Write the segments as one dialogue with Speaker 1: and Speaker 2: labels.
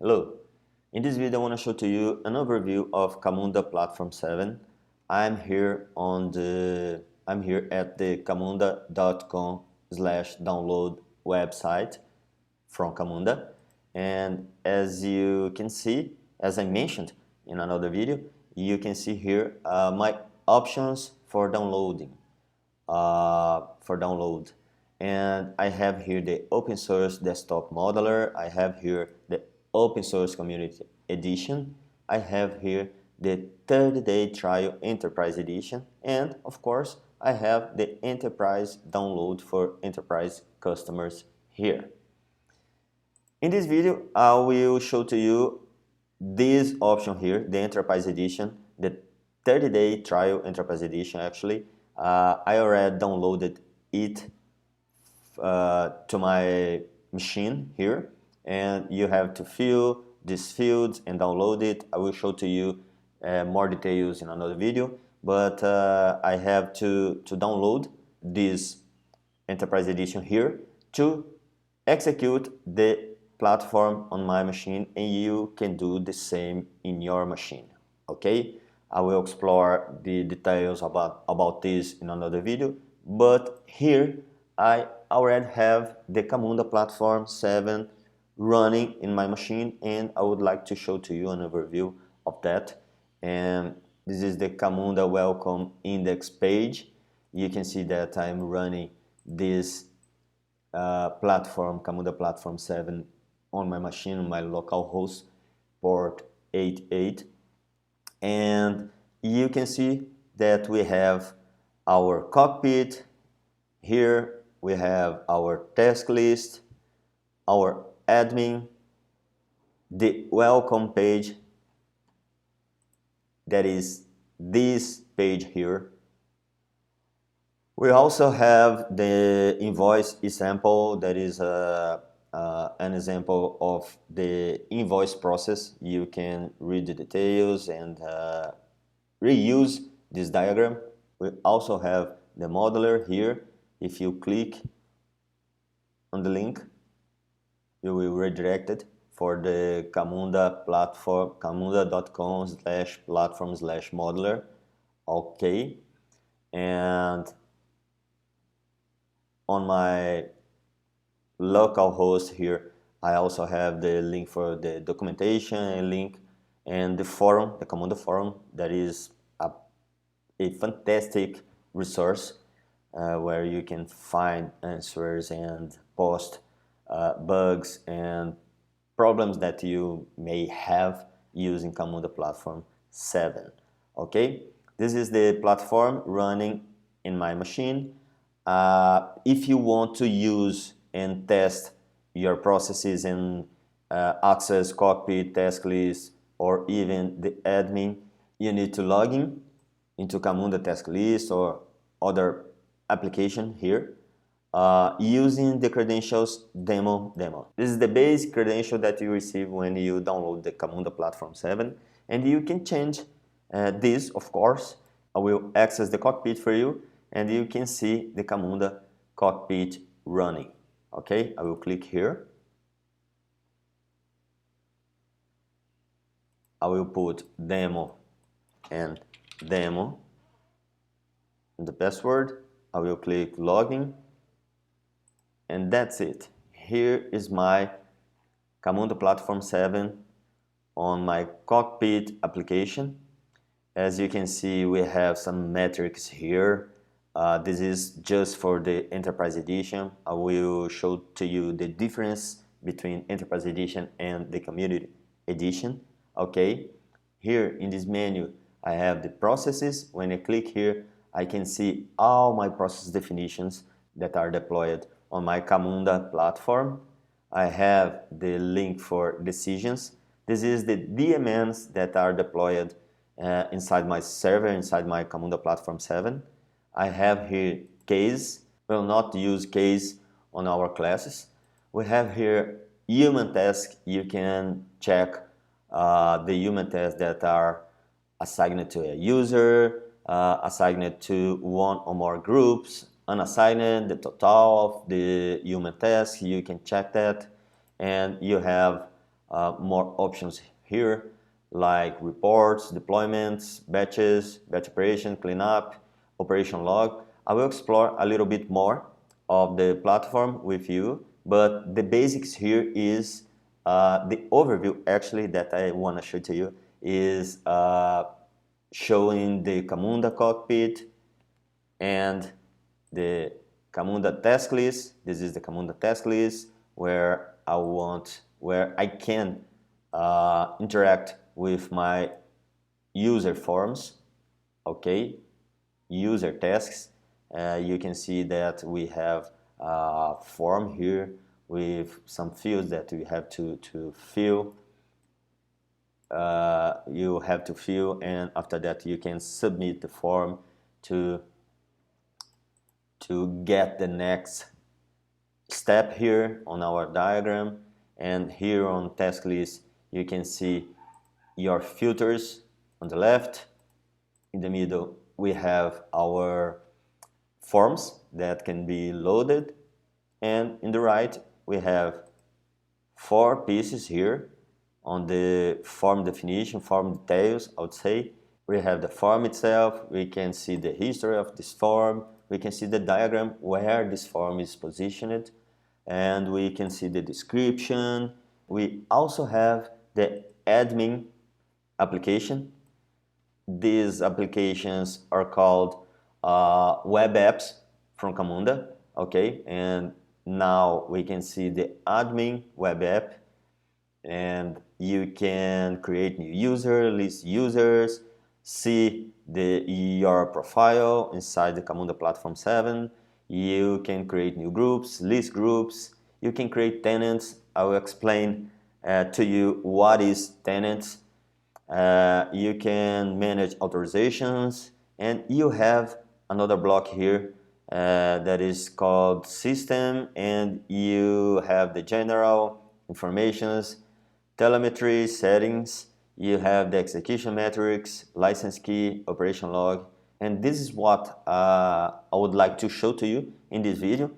Speaker 1: Hello. In this video I want to show to you an overview of Camunda Platform 7. I'm here at the camunda.com/download website from Camunda, and as you can see, as I mentioned in another video, you can see here my options for downloading. And I have here the open source desktop modeler. I have here the open source community edition. I have here the 30-day trial enterprise edition, and of course I have the enterprise download for enterprise customers here. In this video I will show to you this option here, the enterprise edition, the 30-day trial enterprise edition. Actually, I already downloaded it to my machine here, and you have to fill these fields and download it. I will show to you more details in another video, but I have to download this enterprise edition here to execute the platform on my machine, and you can do the same in your machine. Okay, I will explore the details about this in another video, but here I already have the Camunda Platform 7 running in my machine, and I would like to show to you an overview of that. And this is the Camunda Welcome Index page. You can see that I'm running this Camunda Platform 7 on my machine, on my local host port 88, and you can see that we have our cockpit here. We have our task list, our admin, the welcome page, that is this page here. We also have the invoice example, that is an example of the invoice process. You can read the details and reuse this diagram. We also have the modeler here. If you click on the link, you will redirect it for the Camunda platform, camunda.com/platform/modeler. Okay, and on my local host here, I also have the link for the documentation and link, and the forum, the Camunda forum, that is a fantastic resource where you can find answers and post bugs and problems that you may have using Camunda Platform 7. Okay, this is the platform running in my machine. If you want to use and test your processes in Access, Cockpit, Task List, or even the admin, you need to log in into Camunda Task List or other application here using the credentials demo. This is the basic credential that you receive when you download the Camunda Platform 7, and you can change this, of course. I will access the cockpit for you, and you can see the Camunda cockpit running. Okay, I will click here. I will put demo and demo in the password. I will click login, and that's it. Here is my Camunda Platform 7 on my cockpit application. As you can see, we have some metrics here. This is just for the Enterprise Edition. I will show to you the difference between Enterprise Edition and the Community Edition. Okay, here in this menu I have the processes. When I click here, I can see all my process definitions that are deployed on my Camunda platform. I have the link for decisions. This is the DMNs that are deployed inside my server, inside my Camunda Platform 7. I have here case. We will not use case on our classes. We have here human tasks. You can check the human tasks that are assigned to a user, assigned to one or more groups, unassigned, the total of the human tasks. You can check that, and you have more options here, like reports, deployments, batches, batch operation, cleanup, operation log. I will explore a little bit more of the platform with you, but the basics here is the overview actually that I want to show to you is showing the Camunda cockpit and the Camunda task list. This is the Camunda task list where I can interact with my user forms, okay, user tasks. You can see that we have a form here with some fields that we have to fill. You have to fill, and after that you can submit the form to get the next step here on our diagram. And here on task list you can see your filters on the left. In the middle we have our forms that can be loaded, and in the right we have 4 pieces here on the form definition, form details, I would say. We have the form itself, we can see the history of this form, we can see the diagram where this form is positioned, and we can see the description. We also have the admin application. These applications are called web apps from Camunda, okay? And now we can see the admin web app, and you can create new user, list users, see your profile inside the Camunda Platform 7. You can create new groups, list groups, you can create tenants. I will explain to you what is tenants. You can manage authorizations, and you have another block here that is called system, and you have the general informations, telemetry, settings, you have the execution metrics, license key, operation log, and this is what I would like to show to you in this video.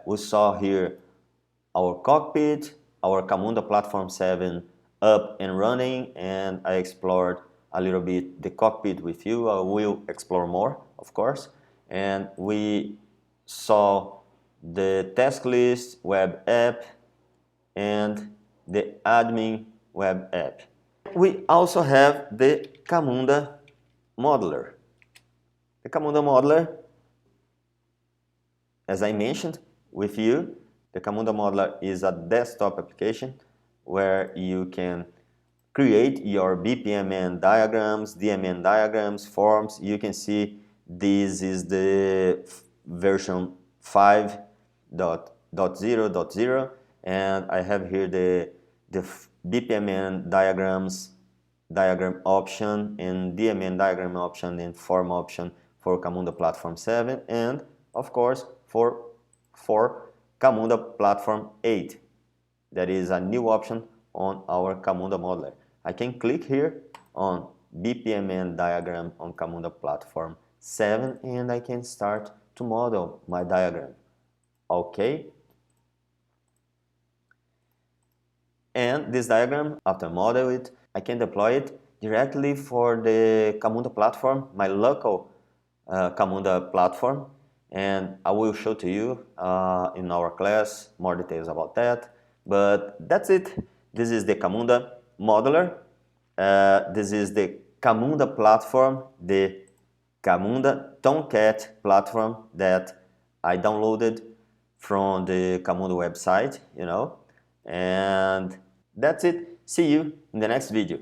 Speaker 1: We saw here our cockpit, our Camunda Platform 7 up and running, and I explored a little bit the cockpit with you. I will explore more, of course, and we saw the task list web app and the admin web app. We also have the Camunda modeler. The Camunda modeler, as I mentioned with you, the Camunda modeler is a desktop application where you can create your BPMN diagrams, DMN diagrams, forms. You can see this is the version 5.0.0, and I have here the BPMN diagram option and DMN diagram option and form option for Camunda Platform 7, and of course for Camunda Platform 8. That is a new option on our Camunda modeler. I can click here on BPMN diagram on Camunda Platform 7, and I can start to model my diagram. Okay. And this diagram, after model it, I can deploy it directly for the Camunda platform, my local Camunda platform, and I will show to you in our class more details about that. But that's it. This is the Camunda modeler. This is the Camunda platform, the Camunda Tomcat platform that I downloaded from the Camunda website, you know. And that's it. See you in the next video.